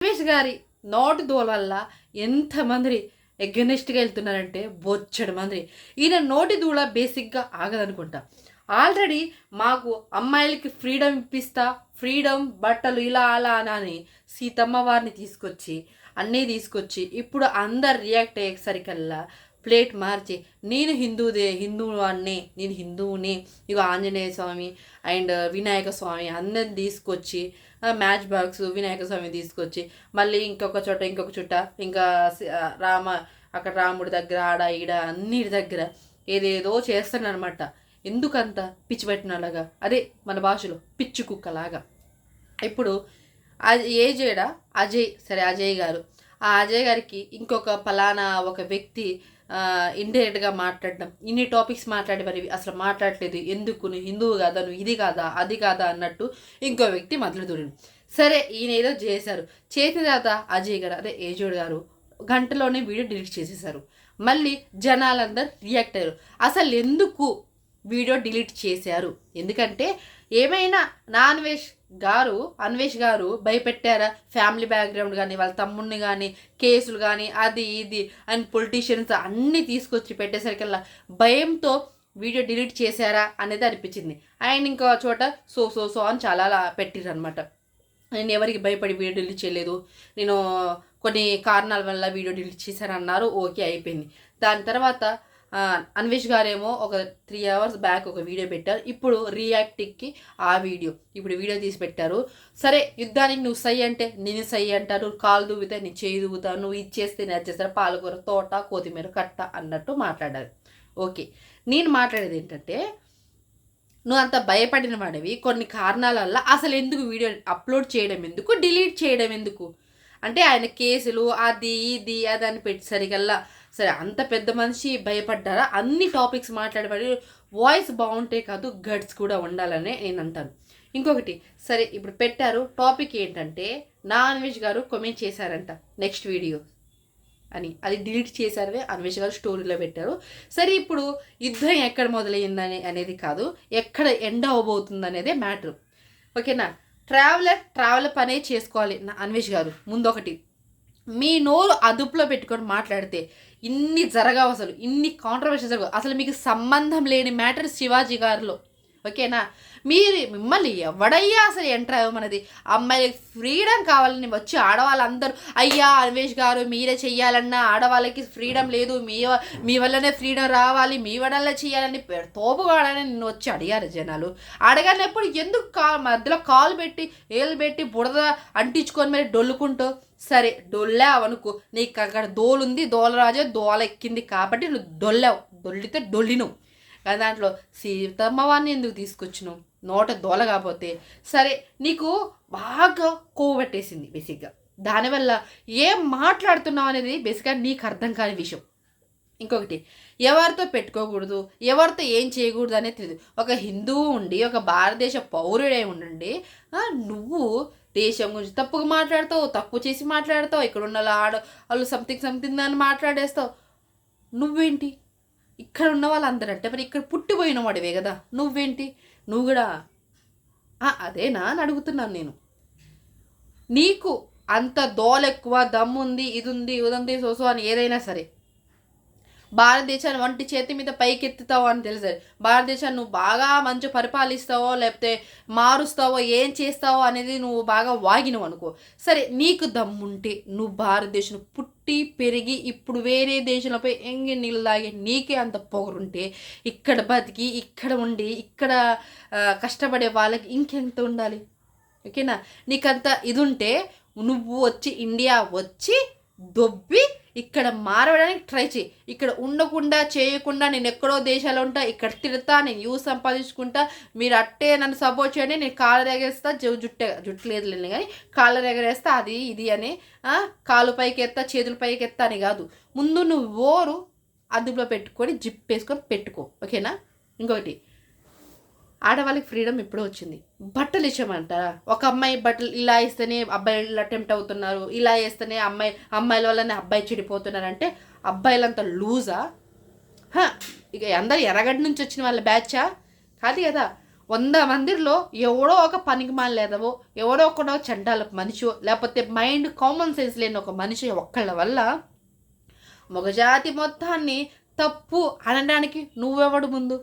రమేష్ గారి నోటి దోల వల్ల ఎంతమంది ఎగనెస్ట్గా వెళ్తున్నారంటే బొచ్చడు మంది. ఈయన నోటి దూడ బేసిక్గా ఆగదనుకుంటా. ఆల్రెడీ మాకు అమ్మాయిలకి ఫ్రీడమ్ ఇప్పిస్తా, ఫ్రీడమ్ బట్టలు ఇలా అలా అని సీతమ్మ వారిని తీసుకొచ్చి అన్నీ తీసుకొచ్చి ఇప్పుడు అందరు రియాక్ట్ అయ్యేసరికల్లా ప్లేట్ మార్చి నేను హిందువాన్ని, నేను హిందువుని, ఇక ఆంజనేయ స్వామి అండ్ వినాయక స్వామి అందరిని తీసుకొచ్చి మ్యాచ్ బాక్స్ వినాయక స్వామి తీసుకొచ్చి మళ్ళీ ఇంకొక చోట ఇంకా అక్కడ రాముడి దగ్గర ఆడ ఈడ అన్నిటి దగ్గర ఏదేదో చేస్తానమాట. ఎందుకంత పిచ్చి పెట్టినలాగా, అదే మన భాషలో పిచ్చి కుక్కలాగా. ఇప్పుడు అజయ్ గారు, ఆ అజయ్ గారికి ఇంకొక పలానా ఒక వ్యక్తి ఇండైరెక్ట్గా మాట్లాడడం, ఇన్ని టాపిక్స్ మాట్లాడే మరి అసలు మాట్లాడలేదు, ఎందుకు నువ్వు హిందువు కాదా, నువ్వు ఇది కాదా అది కాదా అన్నట్టు ఇంకో వ్యక్తి మొదలు దూరిండు. సరే ఈయన ఏదో చేసిన తర్వాత అజయ్ గారు అదే ఏజోడ్ గారు గంటలోనే వీడియో డిలీట్ చేసేసారు. మళ్ళీ జనాలందరూ రియాక్ట్ అయ్యారు. అసలు ఎందుకు వీడియో డిలీట్ చేశారు? ఎందుకంటే ఏమైనా అన్వేష్ గారు భయపెట్టారా? ఫ్యామిలీ బ్యాక్గ్రౌండ్ కానీ వాళ్ళ తమ్ముడిని కానీ కేసులు కానీ అది ఇది అండ్ పొలిటీషియన్స్ అన్నీ తీసుకొచ్చి పెట్టేసరికల్లా భయంతో వీడియో డిలీట్ చేశారా అనేది అనిపించింది. ఆయన ఇంకో చోట సో అని చాలా పెట్టిర్రు అనమాట. నేను ఎవరికి భయపడి వీడియో డిలీట్ చేయలేదు, నేను కొన్ని కారణాల వల్ల వీడియో డిలీట్ చేశారన్నారు. ఓకే, అయిపోయింది. దాని తర్వాత అన్వేష్ గారేమో ఒక 3 hours బ్యాక్ ఒక వీడియో పెట్టారు. ఇప్పుడు రియాక్టివ్కి ఇప్పుడు వీడియో తీసి పెట్టారు. సరే, యుద్ధానికి నువ్వు సై అంటే నేను సై అంటారు, కాలు దువ్వితే నేను చేయి దువ్వుతాను, నువ్వు ఇచ్చేస్తే నేను చేస్తారు, పాలకూర తోట కొత్తిమీర కట్ట అన్నట్టు మాట్లాడారు. ఓకే, నేను మాట్లాడేది ఏంటంటే నువ్వు అంత భయపడిన వాడివి కొన్ని కారణాల వల్ల అసలు ఎందుకు వీడియో అప్లోడ్ చేయడం ఎందుకు, డిలీట్ చేయడం ఎందుకు అంటే ఆయన కేసులు అది ఇది అది అని పెట్టేసరికల్లా సరే అంత పెద్ద మనిషి భయపడ్డారా? అన్ని టాపిక్స్ మాట్లాడబడి వాయిస్ బాగుంటే కాదు గట్స్ కూడా ఉండాలనే నేను అంటాను. ఇంకొకటి, సరే ఇప్పుడు పెట్టారు టాపిక్ ఏంటంటే అన్వేష్ గారు కామెంట్ చేశారంట నెక్స్ట్ వీడియో అని, అది డిలీట్ చేశారని అన్వేష్ గారు స్టోరీలో పెట్టారు. సరే, ఇప్పుడు యుద్ధం ఎక్కడ మొదలైందని అనేది కాదు, ఎక్కడ ఎండ్ అవ్వబోతుంది అనేదే మ్యాటర్. ఓకేనా? ట్రావెలర్ పనే చేసుకోవాలి అన్వేష్ గారు. ముందొకటి, మీ నోరు అదుపులో పెట్టుకొని మాట్లాడితే ఇన్ని జరగవు, అసలు ఇన్ని కాంట్రవర్సీస్ జరగవు. అసలు మీకు సంబంధం లేని మ్యాటర్ శివాజీ గారిలో. ఓకేనా? మిమ్మల్ని ఎవడయ్యా అసలు ఎంటర్ అవ్వమన్నది? అమ్మాయిలకి ఫ్రీడమ్ కావాలని వచ్చి ఆడవాళ్ళందరూ అయ్యా అన్వేష్ గారు మీరే చెయ్యాలన్నా, ఆడవాళ్ళకి ఫ్రీడమ్ లేదు, మీ వల్లనే ఫ్రీడమ్ రావాలి, మీ వల్ల చేయాలని తోపుగాడని నిన్ను వచ్చి అడిగారు జనాలు. అడగనప్పుడు ఎందుకు మధ్యలో కాలు పెట్టి ఏళ్ళు పెట్టి బుడద అంటించుకొని మరి డొల్లుకుంటూ, సరే డొల్లావనుకో, నీకు అక్కడ దోలుంది, దోలరాజే దోల ఎక్కింది కాబట్టి నువ్వు దొల్లితే డొల్లిను. కానీ దాంట్లో సీతమ్మవారిని ఎందుకు తీసుకొచ్చినావు? నోట దోల కాకపోతే సరే, నీకు బాగా కోవట్టేసింది బేసిక్గా. దానివల్ల ఏం మాట్లాడుతున్నావు అనేది బేసిక్గా నీకు అర్థం కాని విషయం. ఇంకొకటి, ఎవరితో పెట్టుకోకూడదు, ఎవరితో ఏం చేయకూడదు అనేది తెలియదు. ఒక హిందువు ఉండి ఒక భారతదేశ పౌరుడే ఉండండి, నువ్వు దేశం గురించి తప్పుగా మాట్లాడతావు, తక్కువ చేసి మాట్లాడతావు, ఇక్కడ ఉన్న వాళ్ళు సంథింగ్ అని మాట్లాడేస్తావు. నువ్వేంటి? ఇక్కడ ఉన్న వాళ్ళందరూ అంటే మరి ఇక్కడ పుట్టిపోయిన వాడివే కదా, నువ్వేంటి? నువ్వు కూడా అదేనా అని అడుగుతున్నాను నేను. నీకు అంత దోలెక్కువ, దమ్ముంది, ఇది ఉంది ఉదంది సోసో అని ఏదైనా సరే భారతదేశాన్ని వంటి చేతి మీద పైకెత్తుతావో అని తెలుసు. భారతదేశాన్ని నువ్వు బాగా మంచి పరిపాలిస్తావో లేకపోతే మారుస్తావో ఏం చేస్తావో అనేది నువ్వు బాగా వాగినవు అనుకో. సరే, నీకు దమ్ముంటే నువ్వు భారతదేశం పుట్టి పెరిగి ఇప్పుడు వేరే దేశంలోపై ఎంగి నీళ్ళు తాగి నీకే అంత పొగరుంటే ఇక్కడ బతికి ఇక్కడ ఉండి ఇక్కడ కష్టపడే వాళ్ళకి ఇంకెంత ఉండాలి? ఓకేనా? నీకంత ఇది ఉంటే నువ్వు వచ్చి ఇండియా వచ్చి దొబ్బి ఇక్కడ మారడానికి ట్రై చేయి. ఇక్కడ ఉండకుండా చేయకుండా నేను ఎక్కడో దేశాలు ఉంటా, ఇక్కడ తిడతా, నేను యూస్ సంపాదించుకుంటా, మీరు అట్టే నన్ను సపోర్ట్ చేయండి, నేను కాలర్ ఎగరేస్తా, జుట్టు లేదులేండి కానీ కాలర్ ఎగరేస్తా, అది ఇది అని కాలు పైకి ఎత్తా చేతుల పైకి ఎత్తా అని కాదు. ముందు నువ్వు ఓరు అదుపులో పెట్టుకొని జిప్ వేసుకొని పెట్టుకో. ఓకేనా? ఇంకొకటి, ఆడవాళ్ళకి ఫ్రీడమ్ ఎప్పుడో వచ్చింది. బట్టలు ఇచ్చామంటారా? ఒక అమ్మాయి బట్టలు ఇలా ఇస్తేనే అబ్బాయిలు అటెంప్ట్ అవుతున్నారు, ఇలా వేస్తేనే అమ్మాయిల వల్లనే అబ్బాయి చెడిపోతున్నారంటే అబ్బాయిలంతా లూజా? ఇక అందరు ఎర్రగడ్డ నుంచి వచ్చిన వాళ్ళ బ్యాచా? కాదు కదా. 100 మందిలో ఎవడో ఒక పనికి మాలేదవో, ఎవడో ఒకడో చండాల మనిషో, లేకపోతే మైండ్ కామన్ సెన్స్ లేని ఒక మనిషి ఒక్కళ్ళ వల్ల మగజాతి మొత్తాన్ని తప్పు అనడానికి నువ్వెవడు ముందు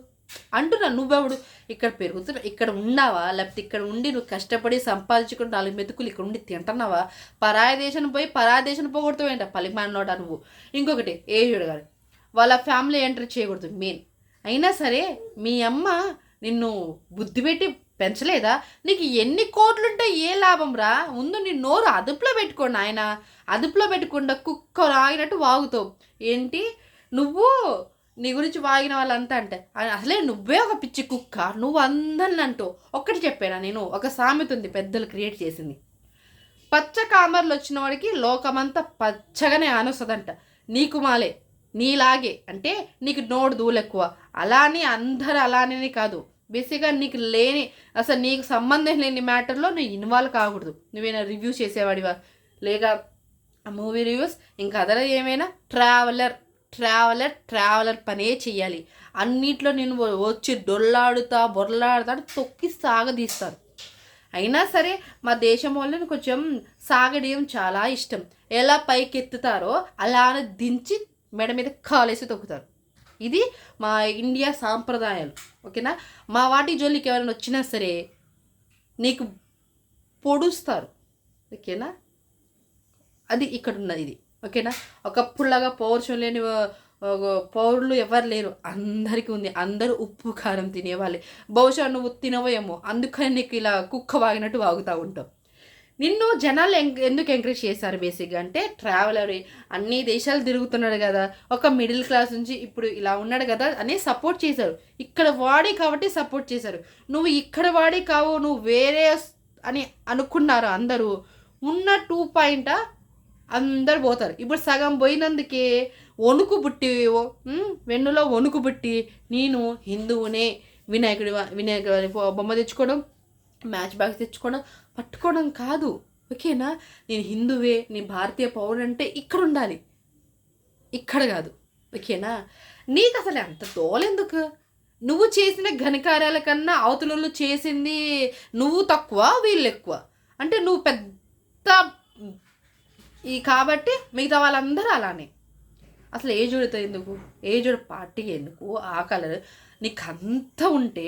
అంటున్నా? నువ్వెవడు? ఇక్కడ పెరుగుతున్నా, ఇక్కడ ఉన్నావా? లేకపోతే ఇక్కడ ఉండి నువ్వు కష్టపడి సంపాదించుకుని 4 మెతుకులు ఇక్కడ ఉండి తింటున్నావా? పరాయ దేశం పోయి పరాయ దేశం పోగొడుతావేంట పలిమానోడా నువ్వు. ఇంకొకటి ఏజుడు గారు వాళ్ళ ఫ్యామిలీ ఎంటర్ చేయకూడదు మెయిన్. అయినా సరే మీ అమ్మ నిన్ను బుద్ధి పెట్టి పెంచలేదా? నీకు ఎన్ని కోట్లుంటే ఏ లాభం రా? ముందు నీ నోరు అదుపులో పెట్టుకోండి. ఆయన అదుపులో పెట్టుకుండా కుక్క రాగినట్టు వాగుతావు ఏంటి నువ్వు? నీ గురించి వాగిన వాళ్ళంతా అంటే అసలే నువ్వే ఒక పిచ్చి కుక్క, నువ్వు అందరిని అంటూ. ఒక్కటి చెప్పానా నేను? ఒక సామెత ఉంది పెద్దలు క్రియేట్ చేసింది. పచ్చ కామర్లు వచ్చిన వాడికి లోకమంతా పచ్చగానే ఆనొస్తుందంట. నీకు మాలే నీలాగే, అంటే నీకు నోడు దూలెక్కువ. అలానే అందరు అలానే కాదు, బేసిక్గా నీకు లేని అసలు నీకు సంబంధం లేని మ్యాటర్లో నువ్వు ఇన్వాల్వ్ కాకూడదు. నువ్వేనా రివ్యూ చేసేవాడివా, లేక మూవీ రివ్యూస్, ఇంకా అదర్ ఏమైనా ట్రావెలర్ పనే చెయ్యాలి. అన్నిట్లో నేను వచ్చి డొల్లాడుతా బొర్లాడుతా తొక్కి సాగదీస్తారు. అయినా సరే మా దేశం వాళ్ళని కొంచెం సాగడేయం చాలా ఇష్టం. ఎలా పైకెత్తుతారో అలానే దించి మెడ మీద కాలేసి తొక్కుతారు. ఇది మా ఇండియా సాంప్రదాయాలు. ఓకేనా? మా వాటి జోలికి ఎవరైనా వచ్చినా సరే నీకు పొడుస్తారు. ఓకేనా? అది ఇక్కడ ఉన్నది ఇది. ఓకేనా? ఒకప్పుడులాగా పౌరుషం లేని పౌరులు ఎవరు లేరు, అందరికీ ఉంది. అందరూ ఉప్పు కారం తినేవాళ్ళే. బహుశా నువ్వు తినవేమో, అందుకని నీకు ఇలా కుక్క వాగినట్టు వాగుతూ ఉంటావు. నిన్ను జనాలు ఎందుకు ఎంకరేజ్ చేశారు బేసిక్గా అంటే, ట్రావెలర్ అన్ని దేశాలు తిరుగుతున్నాడు కదా, ఒక మిడిల్ క్లాస్ నుంచి ఇప్పుడు ఇలా ఉన్నాడు కదా అని సపోర్ట్ చేశారు. ఇక్కడ వాడి కాబట్టి సపోర్ట్ చేశారు. నువ్వు ఇక్కడ వాడి కావు, నువ్వు వేరే అని అనుకున్నారు అందరూ. ఉన్న 2 పాయింట్ అందరు పోతారు. ఇప్పుడు సగం పోయినందుకే వణుకు పుట్టి వెన్నులో వణుకు పుట్టి నేను హిందువునే వినాయకుడి బొమ్మ తెచ్చుకోవడం, మ్యాచ్ బాక్స్ తెచ్చుకోవడం, పట్టుకోవడం కాదు. ఓకేనా? నేను హిందువే, నీ భారతీయ పౌరుడు అంటే ఇక్కడ ఉండాలి, ఇక్కడ కాదు. ఓకేనా? నీకు అసలు అంత తోలెందుకు? నువ్వు చేసిన ఘనకార్యాల కన్నా అవతలలో చేసింది నువ్వు తక్కువ వీళ్ళు ఎక్కువ అంటే నువ్వు పెద్ద కాబట్టి మిగతా వాళ్ళందరూ అలానే. అసలు ఏజుడితో ఎందుకు? ఏజుడు పార్టీ ఎందుకు? ఆ కలర్ నీకు అంత ఉంటే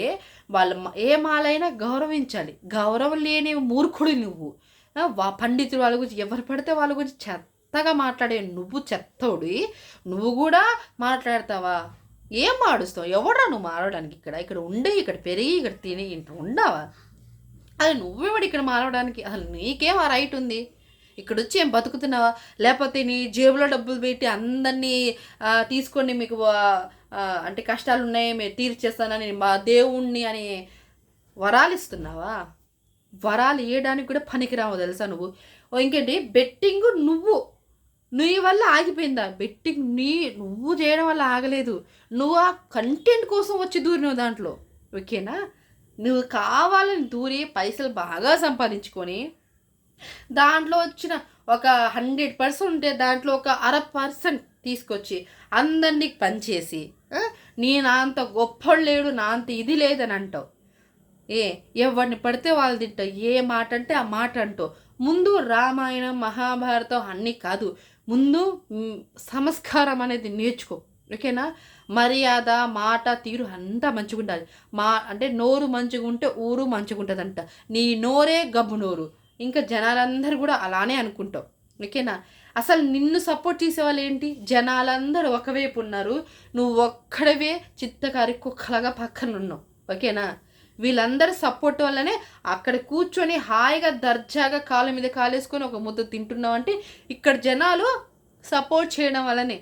వాళ్ళ ఏ మాలైనా గౌరవించాలి. గౌరవం లేని మూర్ఖుడు నువ్వు. పండితులు వాళ్ళ గురించి ఎవరు పడితే వాళ్ళ గురించి చెత్తగా మాట్లాడే నువ్వు చెత్తోడి. నువ్వు కూడా మాట్లాడతావా? ఏం మాడుస్తావు? ఎవడా నువ్వు మారడానికి? ఇక్కడ ఉండి ఇక్కడ పెరిగి ఇక్కడ తిని ఇంట్లో ఉండవా? అది నువ్వెవడు ఇక్కడ మారడానికి? అసలు నీకేం ఆ రైట్ ఉంది? ఇక్కడ వచ్చి ఏం బతుకుతున్నావా? లేకపోతే నీ జేబులో డబ్బులు పెట్టి అందరినీ తీసుకొని మీకు అంటే కష్టాలు ఉన్నాయి మీరు తీర్చేస్తానని మా దేవుణ్ణి అని వరాలు ఇస్తున్నావా? వరాలు ఇవ్వడానికి కూడా పనికిరావు తెలుసా నువ్వు. ఇంకేంటి బెట్టింగ్ నీ వల్ల ఆగిపోయిందా? బెట్టింగ్ నువ్వు చేయడం వల్ల ఆగలేదు. నువ్వు ఆ కంటెంట్ కోసం వచ్చి దూరినావు దాంట్లో. ఓకేనా? నువ్వు కావాలని దూరి పైసలు బాగా సంపాదించుకొని దాంట్లో వచ్చిన ఒక 100% ఉంటే దాంట్లో ఒక 0.5% తీసుకొచ్చి అందరినీ పనిచేసి నా అంత గొప్పడు లేడు, నా అంత ఇది లేదని అంటావు. ఎవరిని పడితే వాళ్ళు తింటావు. ఏ మాట అంటే ఆ మాట అంటావు. ముందు రామాయణం మహాభారతం అన్నీ కాదు, ముందు సంస్కారం అనేది నేర్చుకో. ఓకేనా? మర్యాద మాట తీరు అంతా మంచిగా ఉండాలి. అంటే నోరు మంచిగా ఉంటే ఊరు మంచిగా ఉంటుందంట. నీ నోరే గబ్బు నోరు. ఇంకా జనాలందరూ కూడా అలానే అనుకుంటావు. ఓకేనా? అసలు నిన్ను సపోర్ట్ చేసేవాళ్ళు ఏంటి? జనాలందరూ ఒకవైపు ఉన్నారు, నువ్వు ఒక్కడవే చిత్తకారి కుక్కలాగా పక్కన ఉన్నావు. ఓకేనా? వీళ్ళందరూ సపోర్ట్ వల్లనే అక్కడ కూర్చొని హాయిగా దర్జాగా కాళ్ళ మీద కాలేసుకొని ఒక ముద్ద తింటున్నావు. అంటే ఇక్కడ జనాలు సపోర్ట్ చేయడం వల్లనే.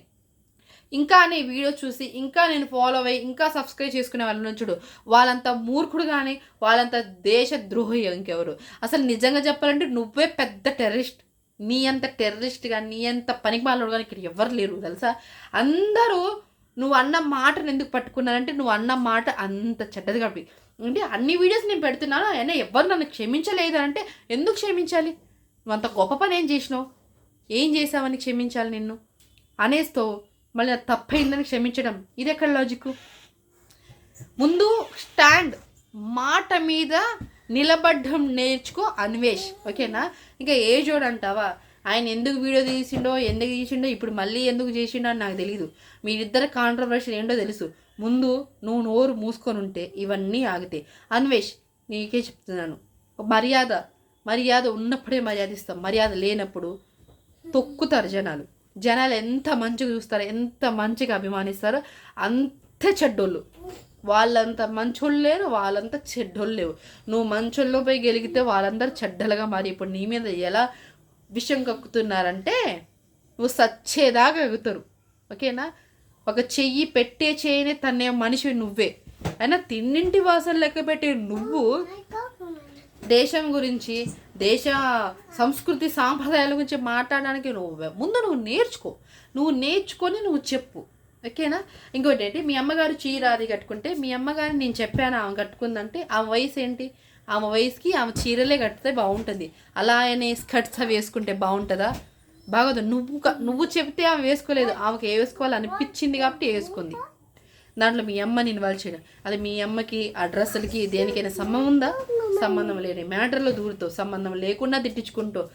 ఇంకా నీ వీడియో చూసి ఇంకా నేను ఫాలో అయ్యి ఇంకా సబ్స్క్రైబ్ చేసుకునే వాళ్ళని చూడు, వాళ్ళంతా మూర్ఖుడు కానీ వాళ్ళంతా దేశ ద్రోహి ఇంకెవరు. అసలు నిజంగా చెప్పాలంటే నువ్వే పెద్ద టెర్రరిస్ట్. నీ అంత టెర్రరిస్ట్గా నీ అంత పనికిమాలోడు కానీ ఇక్కడ ఎవరు లేరు తెలుసా. అందరూ నువ్వు అన్న మాటను ఎందుకు పట్టుకున్నారంటే నువ్వు అన్న మాట అంత చెడ్డది కాబట్టి. అంటే అన్ని వీడియోస్ నేను పెడుతున్నాను అయినా ఎవరు నన్ను క్షమించలేదు అంటే ఎందుకు క్షమించాలి? నువ్వు అంత గొప్ప పని ఏం చేసినావు? ఏం చేసావని క్షమించాలి నిన్ను అనేస్తో మళ్ళీ తప్పైందని క్షమించడం ఇది ఎక్కడ లాజిక్? ముందు స్టాండ్ మాట మీద నిలబడ్డం నేర్చుకో అన్వేష్, ఓకేనా? ఇంకా ఏజోడు అంటావా, ఆయన ఎందుకు వీడియో తీసిండో ఇప్పుడు మళ్ళీ ఎందుకు చేసిండో అని నాకు తెలియదు. మీరిద్దరు కాంట్రవర్షియల్ ఏంటో తెలుసు. ముందు నువ్వు నోరు మూసుకొని ఉంటే ఇవన్నీ ఆగితే. అన్వేష్, నీకే చెప్తున్నాను, మర్యాద ఉన్నప్పుడే మర్యాద ఇస్తాం. మర్యాద లేనప్పుడు తొక్కుతారు జనాలు ఎంత మంచిగా చూస్తారో, ఎంత మంచిగా అభిమానిస్తారో అంత చెడ్డోళ్ళు. వాళ్ళంత మంచోళ్ళు లేరు, వాళ్ళంతా చెడ్డోళ్ళు లేవు. నువ్వు మంచోళ్ళు పోయి గెలిగితే వాళ్ళందరూ చెడ్డలుగా మారి ఇప్పుడు నీ మీద ఎలా విషం కక్కుతున్నారంటే నువ్వు సచ్చేదాకా ఎగుతారు, ఓకేనా? ఒక చెయ్యి పెట్టే చేయని తన్నే మనిషి నువ్వే. అయినా తిన్నింటి వాసన లెక్క పెట్టే నువ్వు దేశం గురించి, దేశ సంస్కృతి సాంప్రదాయాల గురించి మాట్లాడడానికి నువ్వు నేర్చుకొని నువ్వు చెప్పు, ఓకేనా? ఇంకోటి ఏంటి, మీ అమ్మగారు చీర అది కట్టుకుంటే మీ అమ్మగారు నేను చెప్పాను ఆమె కట్టుకుందంటే ఆమె వయసు ఏంటి? ఆమె వయసుకి ఆమె చీరలే కడితే బాగుంటుంది. అలా అనే స్కర్ట్స్ అవి వేసుకుంటే బాగుంటుందా? బాగోదు. నువ్వు చెప్తే ఆమె వేసుకోలేదు, ఆమెకి ఏ వేసుకోవాలి అనిపించింది కాబట్టి వేసుకుంది. దాంట్లో మీ అమ్మని ఇన్వాల్వ్ చేయడం, అది మీ అమ్మకి ఆ డ్రెస్సులకి దేనికైనా సంబంధం లేని మ్యాటర్లో దూరుతావు, సంబంధం లేకుండా తిట్టించుకుంటావు.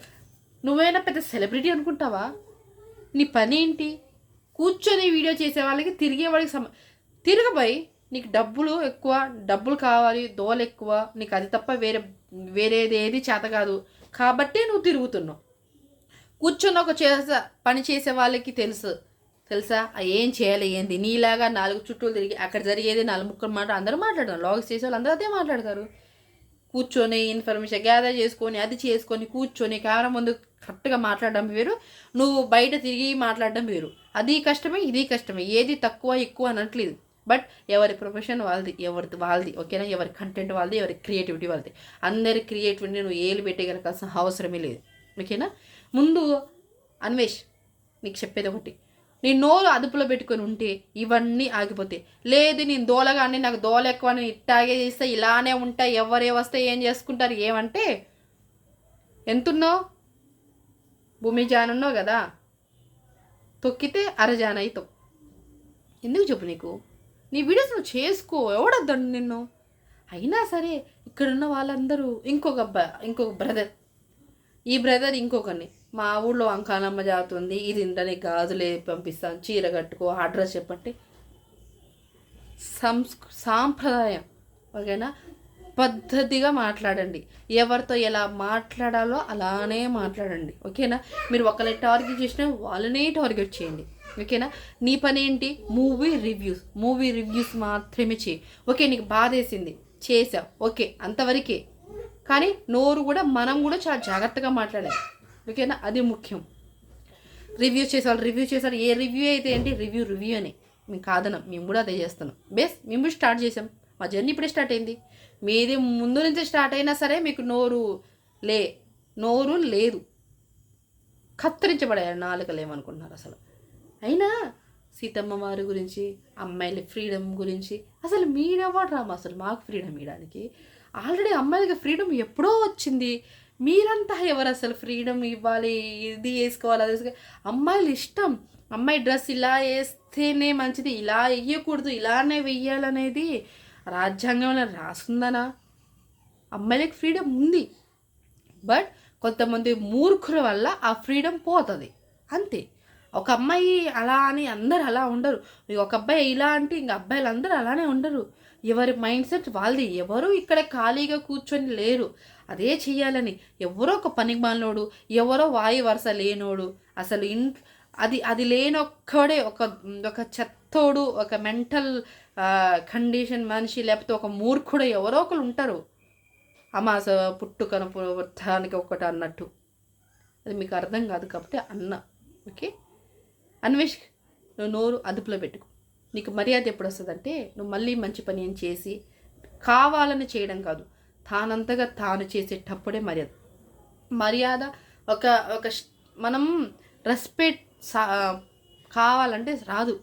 నువ్వైనా పెద్ద సెలబ్రిటీ అనుకుంటావా? నీ పని ఏంటి? కూర్చొని వీడియో చేసే వాళ్ళకి తిరిగేవాడికి తిరగబోయి నీకు డబ్బులు కావాలి, దోలు ఎక్కువ, నీకు అది తప్ప వేరేది ఏది చేత కాదు కాబట్టి నువ్వు తిరుగుతున్నావు. కూర్చొని పని చేసే వాళ్ళకి తెలుసా ఏం చేయాలి ఏంది. నీలాగా 4 చుట్టూలు తిరిగి అక్కడ జరిగేది 4 ముక్కలు అందరూ మాట్లాడతారు. లాగ్స్ చేసే వాళ్ళు అందరూ అదే మాట్లాడతారు. కూర్చొని ఇన్ఫర్మేషన్ గ్యాదర్ చేసుకొని కూర్చొని కెమెరా ముందు కరెక్ట్గా మాట్లాడడం వేరు, నువ్వు బయట తిరిగి మాట్లాడడం వేరు. అది కష్టమే, ఇది కష్టమే, ఏది తక్కువ ఎక్కువ అనట్లేదు. బట్ ఎవరి ప్రొఫెషన్ వాళ్ళది, ఓకేనా? ఎవరి కంటెంట్ వాళ్ళది, ఎవరి క్రియేటివిటీ వాళ్ళది. అందరి క్రియేటివిటీ నువ్వు ఏలు పెట్టగలగాల్సిన అవసరమే లేదు, ఓకేనా? ముందు అన్వేష్, నీకు చెప్పేది ఒకటి, నీ నోరు అదుపులో పెట్టుకొని ఉంటే ఇవన్నీ ఆగిపోతాయి. లేదు నేను దోలగానే, నాకు దోల ఎక్కువ, నేను ఇట్టాగే చేస్తే ఇలానే ఉంటా, ఎవరే వస్తే ఏం చేసుకుంటారు. ఏమంటే ఎంతున్నావు? భూమి జానున్నావు కదా, తొక్కితే అరజాన్ అవుతావు. ఎందుకు చెప్పు? నీ వీడియోస్ నువ్వు చేసుకో, ఎవడొద్దండి నిన్ను. అయినా సరే ఇక్కడున్న వాళ్ళందరూ ఇంకొక బ్రదర్, ఈ బ్రదర్ ఇంకొకరిని, మా ఊళ్ళో అంకానమ్మ జాతుంది, ఇది ఇంటనే గాజులే పంపిస్తాను, చీర కట్టుకో, అడ్రస్ చెప్పంటే సాంప్రదాయం, ఓకేనా? పద్ధతిగా మాట్లాడండి. ఎవరితో ఎలా మాట్లాడాలో అలానే మాట్లాడండి, ఓకేనా? మీరు ఒకరిని టార్గెట్ చేసినా వాళ్ళనే టార్గెట్ చేయండి, ఓకేనా? నీ పని ఏంటి? మూవీ రివ్యూస్ మాత్రమే చేయి. ఓకే, నీకు బాధేసింది, చేసావు, ఓకే, అంతవరకే. కానీ మనం కూడా చాలా జాగ్రత్తగా మాట్లాడాలి, ఓకేనా? అది ముఖ్యం. రివ్యూ చేసారు. ఏ రివ్యూ అయితే ఏంటి, రివ్యూ అని మేము కాదనం, మేము కూడా అదే చేస్తున్నాం. మేము స్టార్ట్ చేసాం, మా జర్నీ ఇప్పుడే స్టార్ట్ అయింది. మీది ముందు నుంచి స్టార్ట్ అయినా సరే మీకు నోరు లేదు, కత్తిరించబడారు నాలుకలు. ఏమనుకుంటున్నారు అసలు? అయినా సీతమ్మ వారి గురించి, అమ్మాయిల ఫ్రీడమ్ గురించి అసలు మీరెవరు రామా అసలు మాకు ఫ్రీడమ్ ఇవ్వడానికి? ఆల్రెడీ అమ్మాయిలకి ఫ్రీడమ్ ఎప్పుడో వచ్చింది. మీరంతా ఎవరు అసలు ఫ్రీడమ్ ఇవ్వాలి, ఇది వేసుకోవాలి, అది వేసుకోవాలి? అమ్మాయిలు ఇష్టం. అమ్మాయి డ్రెస్ ఇలా వేస్తేనే మంచిది, ఇలా వెయ్యకూడదు, ఇలానే వెయ్యాలనేది రాజ్యాంగంలో రాసుందనా? అమ్మాయిలకి ఫ్రీడమ్ ఉంది. బట్ కొంతమంది మూర్ఖుల వల్ల ఆ ఫ్రీడమ్ పోతుంది, అంతే. ఒక అమ్మాయి అలా అని అందరు అలా ఉండరు. ఒక అబ్బాయి ఇలా అంటే ఇంక అబ్బాయిలు అందరూ అలానే ఉండరు. ఎవరి మైండ్ సెట్ వాళ్ళది. ఎవరు ఇక్కడ ఖాళీగా కూర్చొని లేరు, అదే చెయ్యాలని. ఎవరో ఒక పనిమాలినోడు, ఎవరో వాయు వరుస లేనోడు, అసలు అది లేనొక్కడే ఒక చెత్తోడు, ఒక మెంటల్ కండిషన్ మనిషి, లేకపోతే ఒక మూర్ఖుడు ఎవరో ఒకరు ఉంటారు. అమాస పుట్టుకను పుట్టానికి ఒకటి అన్నట్టు. అది మీకు అర్థం కాదు కాబట్టి అన్న, ఓకే? అన్వేష్, నువ్వు నోరు అదుపులో పెట్టుకో. నీకు మర్యాద ఎప్పుడు వస్తుందంటే నువ్వు మళ్ళీ మంచి పని ఏం చేసి కావాలని చేయడం కాదు, తానంతగా తాను చేసేటప్పుడే మర్యాద. ఒక మనం రెస్పెక్ట్ కావాలంటే రాదు,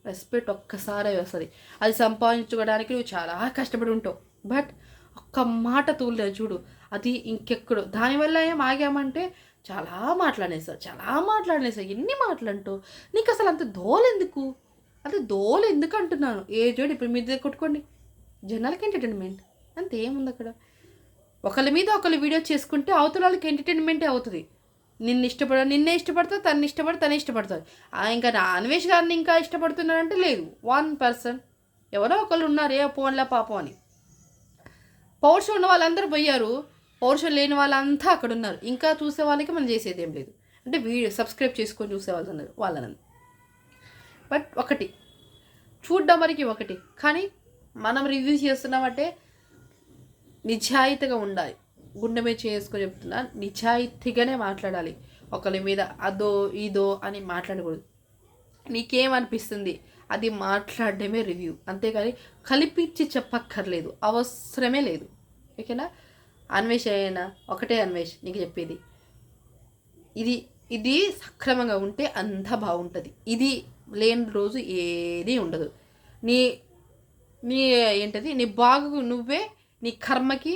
రెస్పెక్ట్ ఒక్కసారే వస్తుంది. అది సంపాదించుకోవడానికి నువ్వు చాలా కష్టపడి ఉంటావు. బట్ ఒక్క మాట తూలేదు చూడు, అది ఇంకెక్కడు. దానివల్ల ఏం ఆగామంటే చాలా మాట్లాడేసా. ఎన్ని మాటలంటావు? నీకు అసలు అంత దోలెందుకు? అంటున్నాను. ఏ జోడు ఇప్పుడు మీ దగ్గర కొట్టుకోండి, జనాలకి ఎంటర్టైన్మెంట్. అంతే, ఏముంది అక్కడ. ఒకళ్ళ మీద ఒకళ్ళు వీడియో చేసుకుంటే అవతల వాళ్ళకి ఎంటర్టైన్మెంటే అవుతుంది. నిన్నే ఇష్టపడతావు, తనే ఇష్టపడతారు. ఇంకా నా అన్వేష్ గారిని ఇంకా ఇష్టపడుతున్నారంటే లేదు, 1%. ఎవరో ఒకళ్ళు ఉన్నారు, ఏ పోన్లా పాపం అని. పౌరుషం ఉన్న వాళ్ళందరూ పోయారు, పౌరుషం లేని వాళ్ళంతా అక్కడ ఉన్నారు. ఇంకా చూసే వాళ్ళకి మనం చేసేది ఏం లేదు. అంటే వీడియో సబ్స్క్రైబ్ చేసుకొని చూసే వాళ్ళు ఉన్నారు, వాళ్ళని. బట్ ఒకటి చూడ్డం వరకు ఒకటి, కానీ మనం రివ్యూ చేస్తున్నామంటే నిజాయితీగా ఉండాలి. గుండె మీద చేసుకొని చెప్తున్నా, నిజాయితీగానే మాట్లాడాలి. ఒకరి మీద అదో ఇదో అని మాట్లాడకూడదు. నీకేమనిపిస్తుంది అది మాట్లాడడమే రివ్యూ, అంతేకాని కలిపిచ్చి చెప్పక్కర్లేదు, అవసరమే లేదు. ఓకేనా? అన్వేష్ అయినా ఒకటే అన్వేష్ నీకు చెప్పేది, ఇది సక్రమంగా ఉంటే అంతా బాగుంటుంది. ఇది లేని రోజు ఏదీ ఉండదు. నీ ఏంటది, నీ బాగు నువ్వే, నీ కర్మకి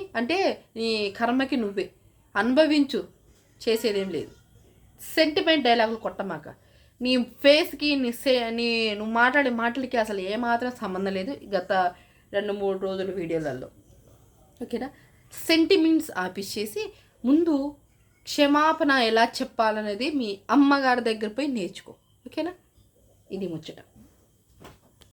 నువ్వే అనుభవించు, చేసేదేం లేదు. సెంటిమెంట్ డైలాగులు కొట్టమాక. నీ ఫేస్కి నువ్వు మాట్లాడే మాటలకి అసలు ఏమాత్రం సంబంధం లేదు గత 2-3 రోజుల వీడియోలలో. ఓకేనా? సెంటిమెంట్స్ ఆపిచ్చేసి ముందు క్షమాపణ ఎలా చెప్పాలనేది మీ అమ్మగారి దగ్గర పోయి నేర్చుకో. ఓకేనా? ఇది ముచ్చట.